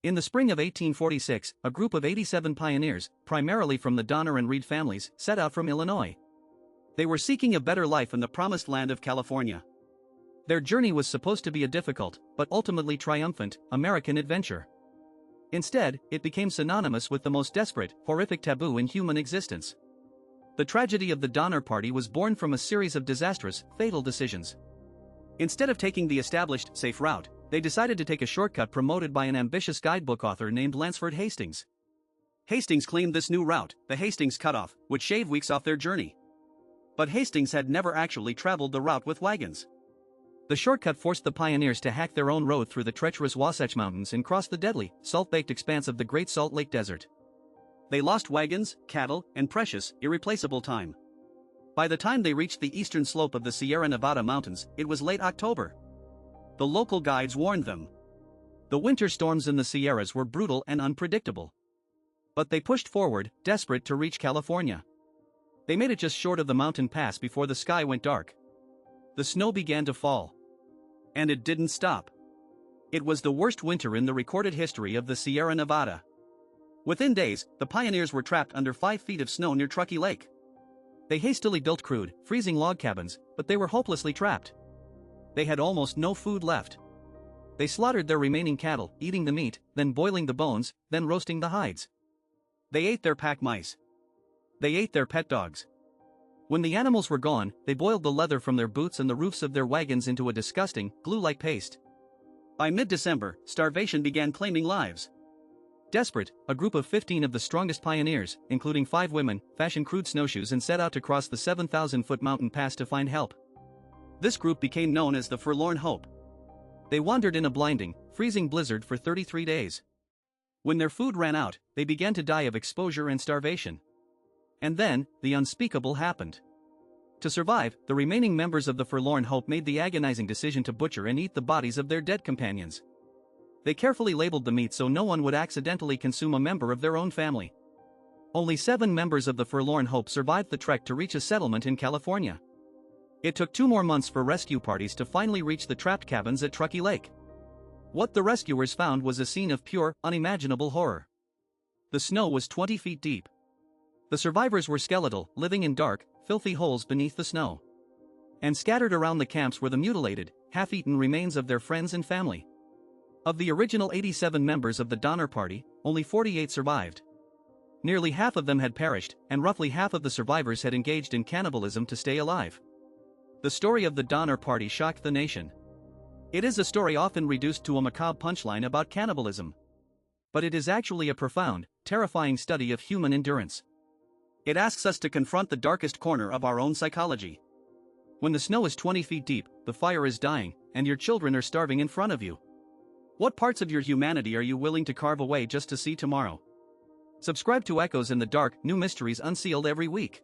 In the spring of 1846, a group of 87 pioneers, primarily from the Donner and Reed families, set out from Illinois. They were seeking a better life in the promised land of California. Their journey was supposed to be a difficult, but ultimately triumphant, American adventure. Instead, it became synonymous with the most desperate, horrific taboo in human existence. The tragedy of the Donner Party was born from a series of disastrous, fatal decisions. Instead of taking the established, safe route, they decided to take a shortcut promoted by an ambitious guidebook author named Lansford Hastings. Hastings claimed this new route, the Hastings Cutoff, would shave weeks off their journey. But Hastings had never actually traveled the route with wagons. The shortcut forced the pioneers to hack their own road through the treacherous Wasatch Mountains and cross the deadly, salt-baked expanse of the Great Salt Lake Desert. They lost wagons, cattle, and precious, irreplaceable time. By the time they reached the eastern slope of the Sierra Nevada mountains, it was late October. The local guides warned them. The winter storms in the Sierras were brutal and unpredictable. But they pushed forward, desperate to reach California. They made it just short of the mountain pass before the sky went dark. The snow began to fall. And it didn't stop. It was the worst winter in the recorded history of the Sierra Nevada. Within days, the pioneers were trapped under 5 feet of snow near Truckee Lake. They hastily built crude, freezing log cabins, but they were hopelessly trapped. They had almost no food left. They slaughtered their remaining cattle, eating the meat, then boiling the bones, then roasting the hides. They ate their pack mice. They ate their pet dogs. When the animals were gone, they boiled the leather from their boots and the roofs of their wagons into a disgusting, glue-like paste. By mid-December, starvation began claiming lives. Desperate, a group of 15 of the strongest pioneers, including 5 women, fashioned crude snowshoes and set out to cross the 7,000-foot mountain pass to find help. This group became known as the Forlorn Hope. They wandered in a blinding, freezing blizzard for 33 days. When their food ran out, they began to die of exposure and starvation. And then, the unspeakable happened. To survive, the remaining members of the Forlorn Hope made the agonizing decision to butcher and eat the bodies of their dead companions. They carefully labeled the meat so no one would accidentally consume a member of their own family. Only 7 members of the Forlorn Hope survived the trek to reach a settlement in California. It took 2 more months for rescue parties to finally reach the trapped cabins at Truckee Lake. What the rescuers found was a scene of pure, unimaginable horror. The snow was 20 feet deep. The survivors were skeletal, living in dark, filthy holes beneath the snow. And scattered around the camps were the mutilated, half-eaten remains of their friends and family. Of the original 87 members of the Donner Party, only 48 survived. Nearly half of them had perished, and roughly half of the survivors had engaged in cannibalism to stay alive. The story of the Donner Party shocked the nation. It is a story often reduced to a macabre punchline about cannibalism. But it is actually a profound, terrifying study of human endurance. It asks us to confront the darkest corner of our own psychology. When the snow is 20 feet deep, the fire is dying, and your children are starving in front of you. What parts of your humanity are you willing to carve away just to see tomorrow? Subscribe to Echoes in the Dark, new mysteries unsealed every week.